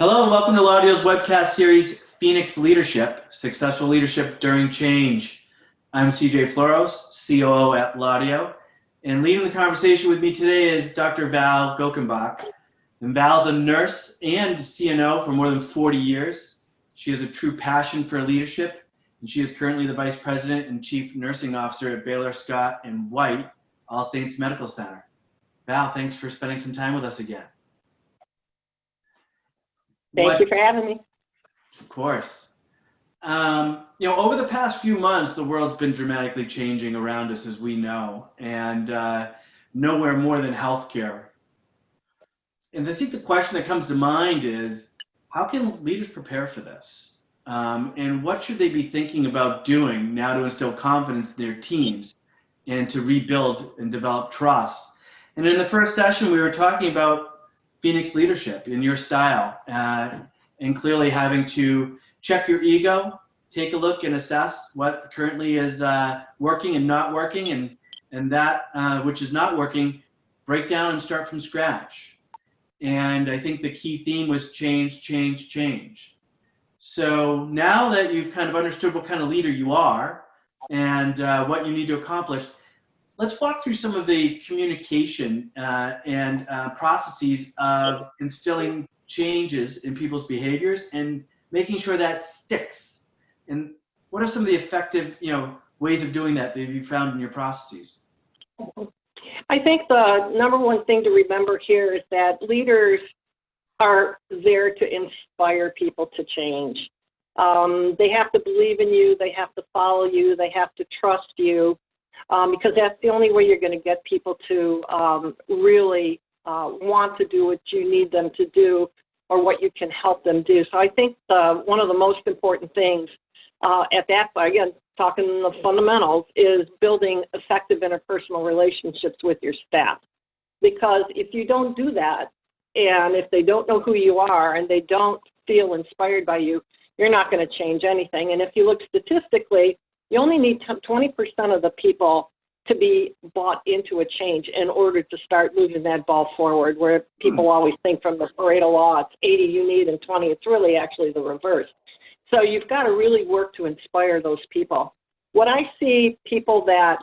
Hello and welcome to Laudio's webcast series, Phoenix Leadership, Successful Leadership During Change. I'm CJ Floros, COO at Laudio, and leading the conversation with me today is Dr. Val Gokenbach. And Val's a nurse and CNO for more than 40 years. She has a true passion for leadership, and she is currently the Vice President and Chief Nursing Officer at Baylor Scott & White All Saints Medical Center. Val, thanks for spending some time with us again. Thank you for having me. Of course. Over the past few months, the world's been dramatically changing around us, as we know, and nowhere more than healthcare. And I think the question that comes to mind is, how can leaders prepare for this? And what should they be thinking about doing now to instill confidence in their teams and to rebuild and develop trust? And in the first session, we were talking about Phoenix leadership in your style, and clearly having to check your ego, take a look and assess what currently is working and not working, and that which is not working, break down and start from scratch. And I think the key theme was change, change, change. So now that you've kind of understood what kind of leader you are and what you need to accomplish, let's walk through some of the communication and processes of instilling changes in people's behaviors and making sure that sticks. And what are some of the effective, ways of doing that you've found in your processes? I think the number one thing to remember here is that leaders are there to inspire people to change. They have to believe in you, they have to follow you, they have to trust you. Because that's the only way you're going to get people to really want to do what you need them to do or what you can help them do. So I think one of the most important things at that point, again, talking the fundamentals, is building effective interpersonal relationships with your staff. Because if you don't do that, and if they don't know who you are and they don't feel inspired by you, you're not going to change anything. And if you look statistically, you only need 20% of the people to be bought into a change in order to start moving that ball forward, where people always think from the Pareto law, it's 80 you need and 20, it's really actually the reverse. So you've got to really work to inspire those people. What I see people that,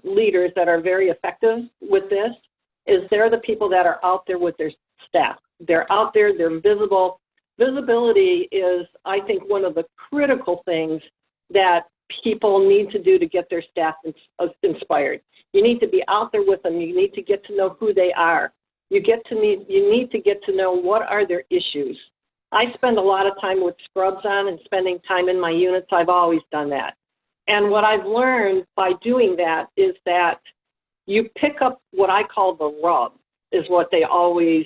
leaders that are very effective with this, is they're the people that are out there with their staff. They're out there, they're visible. Visibility is, I think, one of the critical things that people need to do to get their staff inspired. You need to be out there with them. You need to get to know who they are. You need to get to know what are their issues. I spend a lot of time with scrubs on and spending time in my units. I've always done that. And what I've learned by doing that is that you pick up what I call the rub, is what they always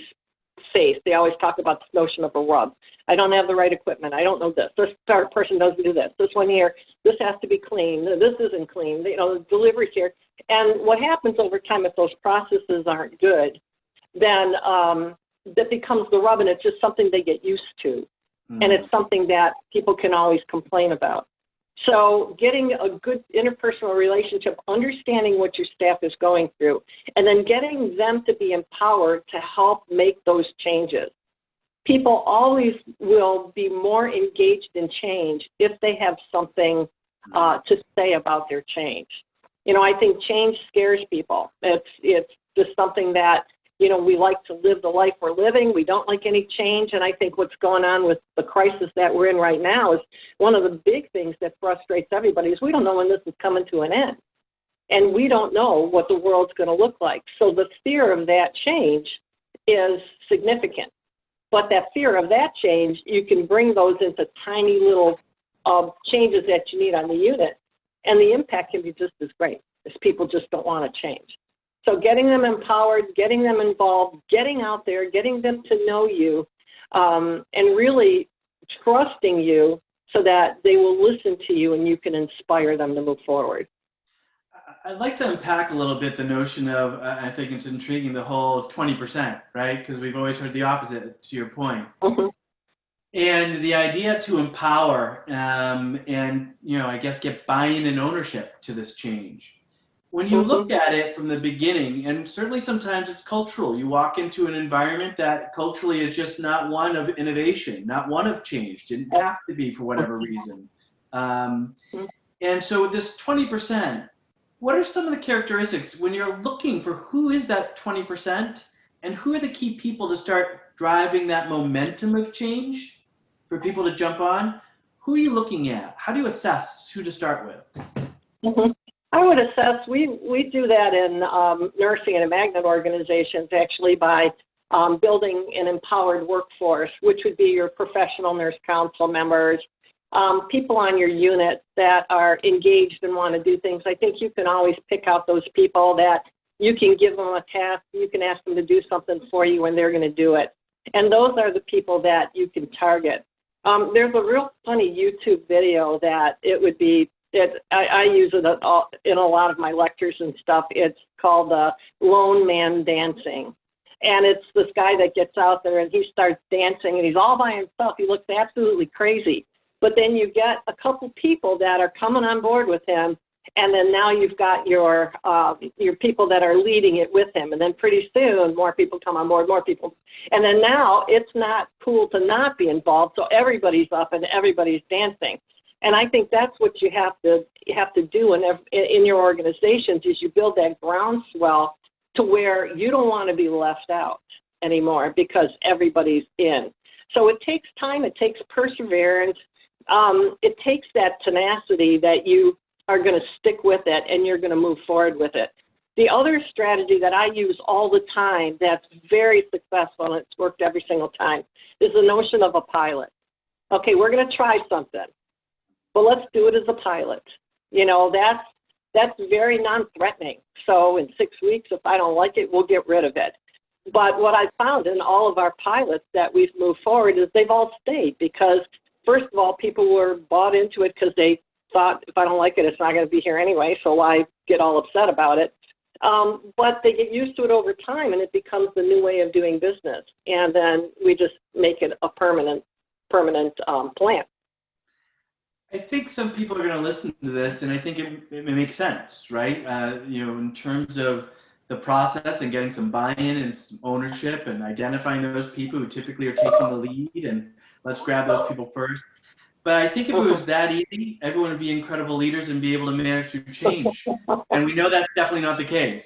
face. They always talk about this notion of a rub. I don't have the right equipment. I don't know this. This person doesn't do this. This one here, this has to be clean. This isn't clean. The delivery's here. And what happens over time, if those processes aren't good, then that becomes the rub, and it's just something they get used to. And it's something that people can always complain about. So getting a good interpersonal relationship, understanding what your staff is going through, and then getting them to be empowered to help make those changes. People always will be more engaged in change if they have something to say about their change. I think change scares people. It's just something that, we like to live the life we're living. We don't like any change. And I think what's going on with the crisis that we're in right now is one of the big things that frustrates everybody is we don't know when this is coming to an end. And we don't know what the world's going to look like. So the fear of that change is significant. But that fear of that change, you can bring those into tiny little changes that you need on the unit. And the impact can be just as great as people just don't want to change. So getting them empowered, getting them involved, getting out there, getting them to know you, and really trusting you so that they will listen to you and you can inspire them to move forward. I'd like to unpack a little bit the notion of, I think it's intriguing, the whole 20%, right? Because we've always heard the opposite, to your point. Mm-hmm. And the idea to empower and, I guess get buy-in and ownership to this change. when you look at it from the beginning, and certainly sometimes it's cultural, you walk into an environment that culturally is just not one of innovation, not one of change, didn't have to be for whatever reason. And so this 20%, what are some of the characteristics when you're looking for who is that 20% and who are the key people to start driving that momentum of change for people to jump on? Who are you looking at? How do you assess who to start with? I would assess, we do that in nursing and magnet organizations actually by building an empowered workforce, which would be your professional nurse council members, people on your unit that are engaged and want to do things. I think you can always pick out those people that you can give them a task, you can ask them to do something for you and they're going to do it. And those are the people that you can target. There's a real funny YouTube video that it would be, I use it in a lot of my lectures and stuff. It's called Lone Man Dancing. And it's this guy that gets out there and he starts dancing and he's all by himself. He looks absolutely crazy. But then you get a couple people that are coming on board with him. And then now you've got your people that are leading it with him. And then pretty soon, more people come on board, more people. And then now it's not cool to not be involved. So everybody's up and everybody's dancing. And I think that's what you have to do in your organizations is you build that groundswell to where you don't want to be left out anymore because everybody's in. So it takes time. It takes perseverance. It takes that tenacity that you are going to stick with it and you're going to move forward with it. The other strategy that I use all the time that's very successful and it's worked every single time is the notion of a pilot. Okay, we're going to try something, but let's do it as a pilot. You know, that's very non-threatening. So in 6 weeks, if I don't like it, we'll get rid of it. But what I found in all of our pilots that we've moved forward is they've all stayed because, first of all, people were bought into it because they thought, if I don't like it, it's not going to be here anyway, so why get all upset about it? But they get used to it over time, and it becomes the new way of doing business. And then we just make it a permanent plan. I think some people are going to listen to this, and I think it makes sense, right? In terms of the process and getting some buy-in and some ownership and identifying those people who typically are taking the lead, and let's grab those people first. But I think if it was that easy, everyone would be incredible leaders and be able to manage through change. And we know that's definitely not the case.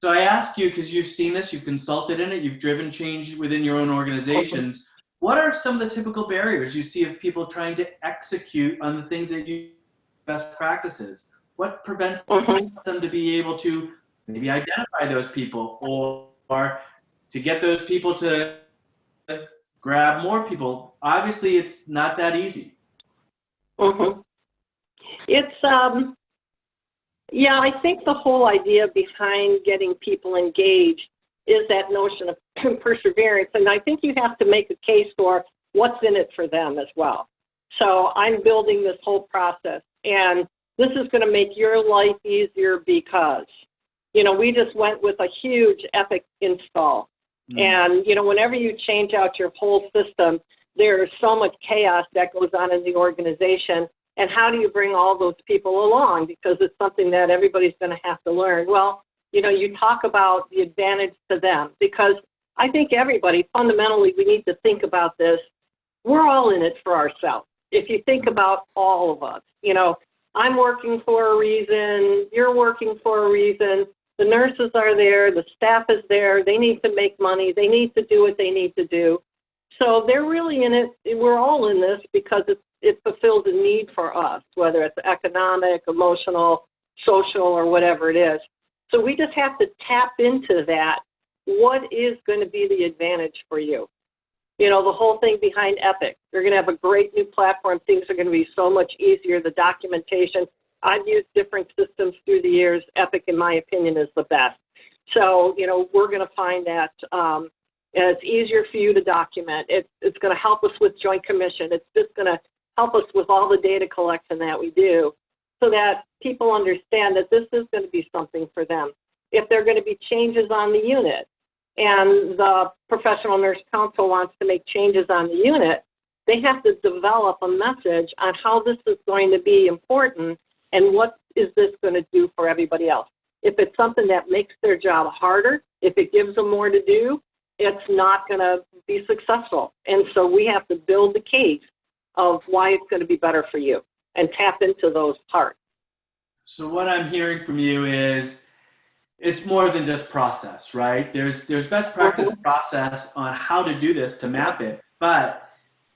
So I ask you, because you've seen this, you've consulted in it, you've driven change within your own organizations. What are some of the typical barriers you see of people trying to execute on the things that you best practices? What prevents them to be able to maybe identify those people or to get those people to grab more people? Obviously, it's not that easy. It's, I think the whole idea behind getting people engaged is that notion of perseverance. And I think you have to make a case for what's in it for them as well. So I'm building this whole process, and this is going to make your life easier because, we just went with a huge Epic install. And, whenever you change out your whole system, there's so much chaos that goes on in the organization. And how do you bring all those people along? Because it's something that everybody's going to have to learn. Well, you talk about the advantage to them because I think everybody, fundamentally, we need to think about this. We're all in it for ourselves. If you think about all of us, I'm working for a reason, you're working for a reason. The nurses are there, the staff is there, they need to make money, they need to do what they need to do. So they're really in it, we're all in this because it fulfills a need for us, whether it's economic, emotional, social, or whatever it is. So we just have to tap into that. What is going to be the advantage for you? The whole thing behind Epic. They're going to have a great new platform. Things are going to be so much easier. The documentation. I've used different systems through the years. Epic, in my opinion, is the best. So, we're going to find that it's easier for you to document. It's going to help us with Joint Commission. It's just going to help us with all the data collection that we do so that people understand that this is going to be something for them. If there are going to be changes on the unit and the Professional Nurse Council wants to make changes on the unit, they have to develop a message on how this is going to be important and what is this going to do for everybody else? If it's something that makes their job harder, if it gives them more to do, it's not going to be successful. And so we have to build the case of why it's going to be better for you and tap into those parts. So what I'm hearing from you is it's more than just process, right? There's best practice process on how to do this to map it, but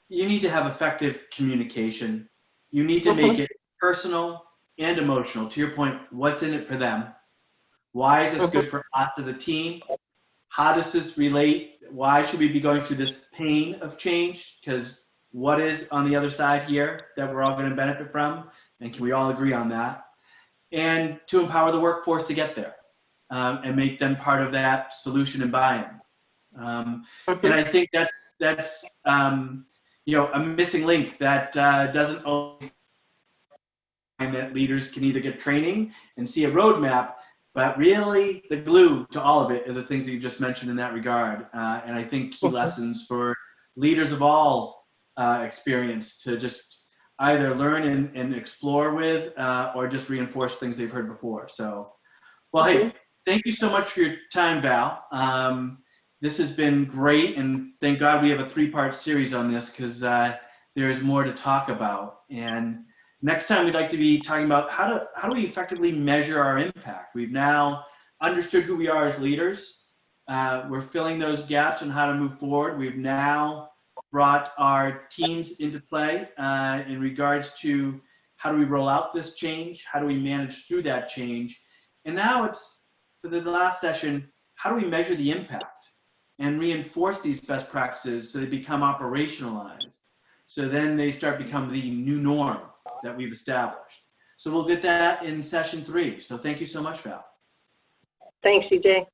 you need to have effective communication. You need to make it personal and emotional. To your point, what's in it for them? Why is this good for us as a team? How does this relate? Why should we be going through this pain of change? Because what is on the other side here that we're all going to benefit from? And can we all agree on that? And to empower the workforce to get there and make them part of that solution and buy-in. And I think that's a missing link that doesn't always find that leaders can either get training and see a roadmap, but really the glue to all of it are the things that you just mentioned in that regard. And I think key lessons for leaders of all experience to just either learn and explore with or just reinforce things they've heard before. So, well, hey, thank you so much for your time, Val. This has been great, and thank God we have a 3-part series on this because there is more to talk about. And next time we'd like to be talking about how do we effectively measure our impact. We've now understood who we are as leaders. We're filling those gaps on how to move forward. We've now brought our teams into play in regards to how do we roll out this change, how do we manage through that change, and now it's for the last session, how do we measure the impact and reinforce these best practices so they become operationalized, so then they start becoming the new norm that we've established. So we'll get that in session 3. So thank you so much, Val. Thanks, CJ.